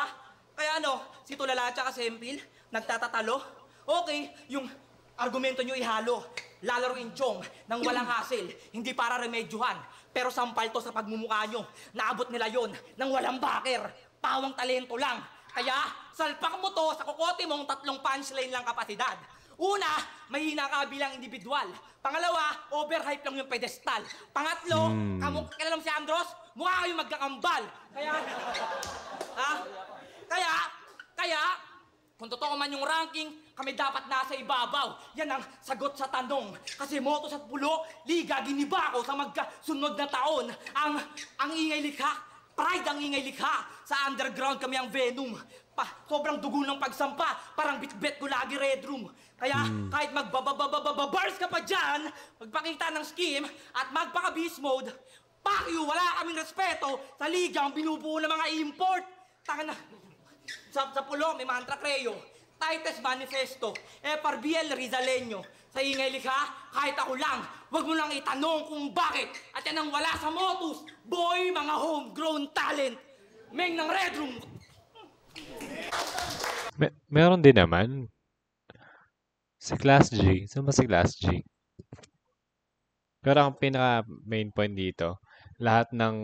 Kaya ano, si Tulala tsaka si Empil, nagtatatalo. Okay, yung argumento nyo ihalo. Lalaruin Chong nang walang hassle, hindi para remedyohan. Pero sampal to sa pagmumukha nyo. Naabot nila yon nang walang backer. Pawang talento lang. Kaya, salpak mo to sa kokote mong 3 punchline lang kapasidad. Una, mahina ka bilang individual. Pangalawa, overhype lang yung pedestal. Pangatlo, kilala mo si Andros? Mukha kayong magkakambal. Kaya, kung totoo man yung ranking, kami dapat nasa ibabaw. Yan ang sagot sa tanong. Kasi Motus at Pulo, liga giniba ko sa magkasunod na taon. Ang ingay likha, pride ang ingay likha. Sa underground kami ang Venom. Sobrang dugo ng pagsampa, parang bitbit ko lagi Red Room. Kaya kahit magbabababababars ka pa dyan, magpakita ng scheme at magpaka-beast mode, pakyo, wala kaming respeto sa ligang binubuo ng mga import. Taka na, sa Pulo may mantra Creo, Titus Manifesto, FRBL Rizaleño. Sa ingay likha, kahit ako lang, wag mo lang itanong kung bakit. At yan ang wala sa Motus, boy, mga homegrown talent. Meng ng Red Room. Meron din naman. Si Class G. Saan ba si Class G? Pero ang pinaka main point dito, lahat ng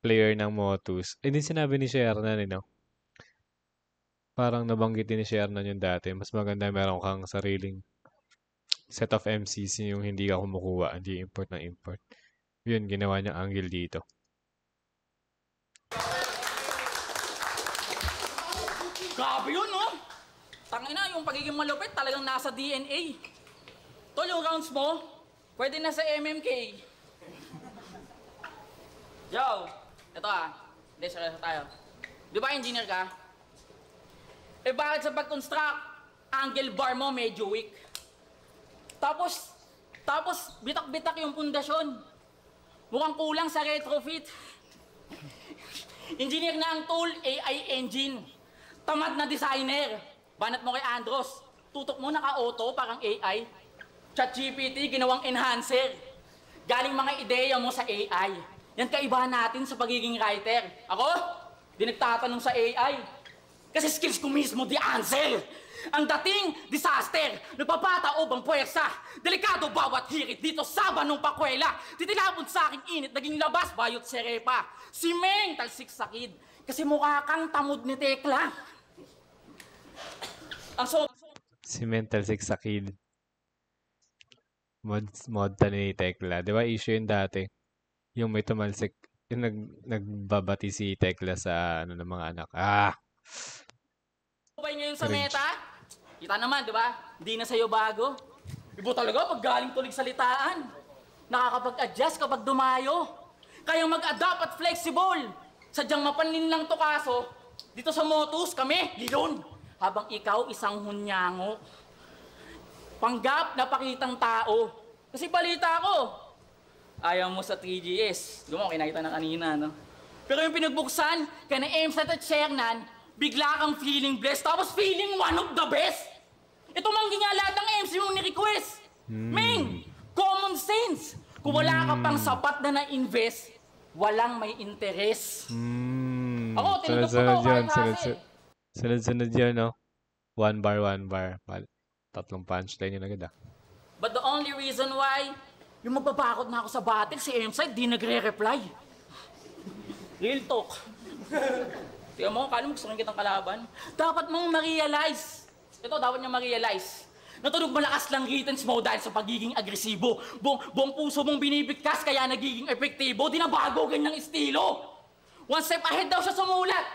player ng Motus, din sinabi ni Shernan, parang nabanggit din ni Shernan yung dati. Mas maganda meron kang sariling set of MCs yung hindi ka kumukuha, hindi import ng import. Yun, ginawa niyang angle dito. Grabe yun, no? Tangina, yung pagiging malupit talagang nasa DNA. Tol, yung rounds mo, Pwede na sa MMK. Yo, ito Hindi, seryoso tayo. Di ba engineer ka? Eh bakit sa pag-construct, angle bar mo medyo weak? Tapos bitak-bitak yung pundasyon. Mukhang kulang sa retrofit. Engineer na ang tool, AI engine. Tamad na designer. Banat mo kay Andros. Tutok mo naka-auto, parang AI. ChatGPT, ginawang enhancer. Galing mga ideya mo sa AI. Yan kaibahan natin sa pagiging writer. Ako, di nagtatanong sa AI. Kasi skills ko mismo, the answer. Ang dating, disaster. Nagpapataob ang puwersa. Delikado bawat hirit dito sa banong pakwela. Titilapon sa aking init, naging labas, bayot serepa. Si Meng, talsik sakid. Kasi mukha kang tamod ni Tekla. Ang Si Mental Six sa kid. Mod ni Tekla. Di ba issue yun dati? Yung may tumalsik, yung nagbabati si Tekla sa ng mga anak. Sabay ngayon sa meta? Kita naman, di ba? Hindi na sa'yo bago. Ibo talaga pag galing tulig salitaan. Nakakapag-adjust kapag dumayo. Kayang mag-adapt at flexible. Sadyang mapanlin lang to kaso, dito sa Motus kami, lilon. Habang ikaw isang hunyango. Panggap na pakitang tao. Kasi balita ko, ayaw mo sa 3GS. Di mo, kinakita na kanina, no? Pero yung pinagbuksan, kaya na Emsat at Shernan, bigla kang feeling blessed, tapos feeling one of the best. Ito manggi nga lahat ng MC mong ni-request. Ming, common sense. Kung wala ka pang sapat na na-invest, walang may interes. Ako, tinigap ko to kahit hase. Sunod-sunod yun, no? One bar. Tatlong punchline yun agad, But the only reason why, yung mababakot na ako sa battle, si M-Side, di nagre-reply. Real talk. Tingnan mo, kala mo gusto kitang kalaban. Dapat mong ma-realize. Ito, dapat niya ma-realize. Natunog malakas lang Gittens mo dahil sa pagiging agresibo. Buong puso mong binibigkas kaya nagiging epektibo. Di na bago ganyang estilo. One step ahead daw siya sumulat.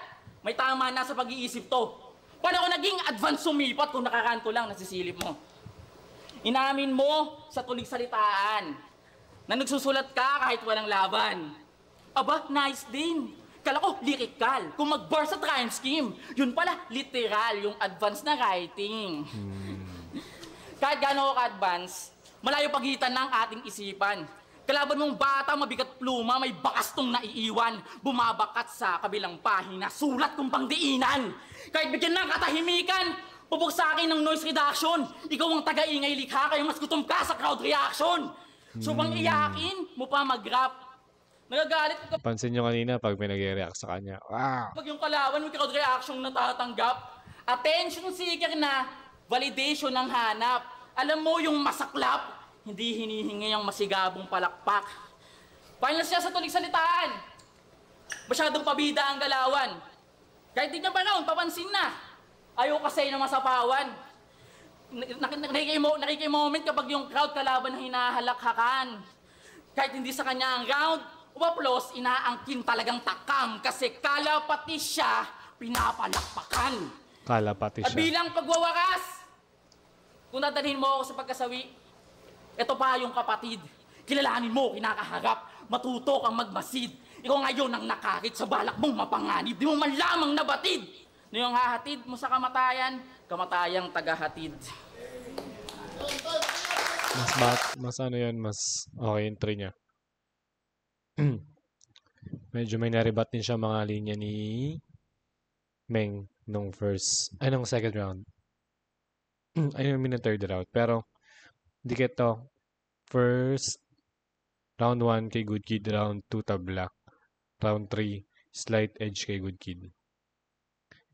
May tama na sa pag-iisip to. Paano ako naging advance sumipat kung nakakanto lang nasisilip mo? Inamin mo sa tulig salitaan na nagsusulat ka kahit walang laban. Aba, nice din. Kala ko, lyrical. Kung mag-bar sa rhyme scheme, yun pala, literal, yung advance na writing. Kahit gaano ako ka-advance, malayo pagitan ng ating isipan. Kalaban mong bata, mabigat pluma, may bakastong naiiwan. Bumabakat sa kabilang pahina, sulat kong pangdiinan. Kahit bigyan ng katahimikan, pupuk sa akin ng noise reduction. Ikaw ang taga-ingay likha, kaya mas gutom ka sa crowd reaction. So bang iyakin mo pa mag-rap? Nagagalit ka. Pansin nyo kanina pag may nag-react sa kanya. Wow! Pag yung kalaban, may crowd reaction na natatanggap. Attention seeker na, validation ng hanap. Alam mo yung masaklap, hindi hinihingi ang masigabong palakpak. Final siya sa tulig salitaan. Masyadong pabida ang galawan. Kahit di niya pa raon, papansin na. Ayaw kasi na masapawan. Nakikimoment kapag yung crowd kalaban na hinahalakhakan. Kahit hindi sa kanya ang round, upaplos, inaangkin talagang takam. Kasi kalapati siya, pinapalakpakan. Kalapati siya. At bilang pagwawakas, kung dadalhin mo ako sa pagkasawi, ito pa yung kapatid. Kilalanin mo, kinakaharap, matuto kang magmasid. Ikaw ngayon ang nakakit sa balak mong mapanganib. Di mo man lamang nabatid. No yung hahatid mo sa kamatayan, kamatayang tagahatid. Mas ano yun, mas okay yung three niya. Medyo may naribat din siya mga linya ni Meng nung second round. I mean, third round. Pero, di to. First, round 1 kay Good Kid, round 2 tabla. Round 3, slight edge kay Good Kid.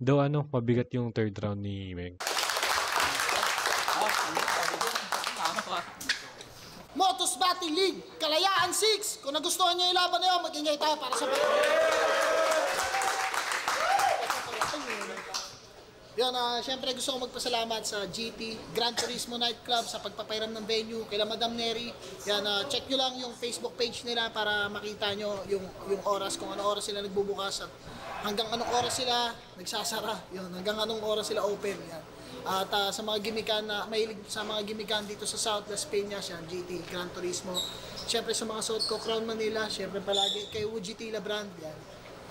Though mabigat yung third round ni Meng. Motus Battle League, Kalayaan 6. Kung nagustuhan niyo yung laban na yun, mag-ingay tayo para sa Yan, syempre gusto ko magpasalamat sa GT, Gran Turismo Nightclub, sa pagpapairam ng venue, kay Madam Neri. Yan, check nyo lang yung Facebook page nila para makita nyo yung oras, kung anong oras sila nagbubukas at hanggang anong oras sila nagsasara. Yun, hanggang anong oras sila open. Yan. At sa mga gimikan na mahilig sa mga gimikan dito sa South Las Piñas, yan, GT Gran Turismo. Siyempre sa mga suot ko, Crown Manila, siyempre palagi kay Uji Tila brand, yan.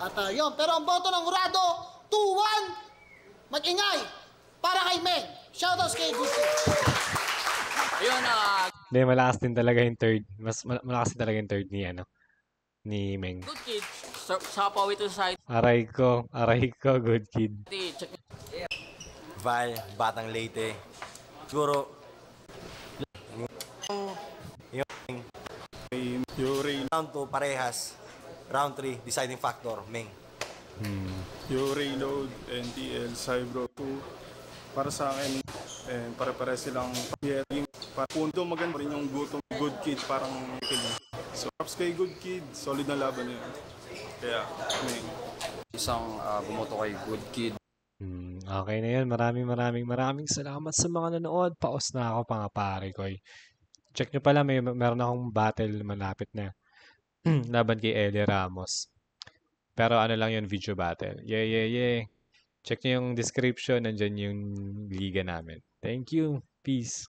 At yun, pero ang boto ng hurado, 2-1, mag-ingay, para kay Meng. Shoutouts kay Gusto. Ayun, Hindi, malakas din talaga yung third. Malakas din talaga yung third ni Meng. good kid. Sa Pawi to Society, Aray ko, good kid. check Val, Batang Leyte. Siguro, yung round 2, parehas. Round 3, deciding factor, Meng. Yung Reload, NTL, Cybro 2, para sa akin, pare-pare silang getting. Punto maganda rin yung good kid, parang kilig. So, props kay good kid, solid na laban yun. Kaya, Meng. Isang bumoto kay Good Kid. Okay na yan. Maraming salamat sa mga nanood. Paos na ako, mga pare ko. Check nyo pala, meron akong battle malapit na. Laban kay Eli Ramos. Pero ano lang yun, video battle. Yeah. Check nyo yung description. Nandyan yung liga namin. Thank you. Peace.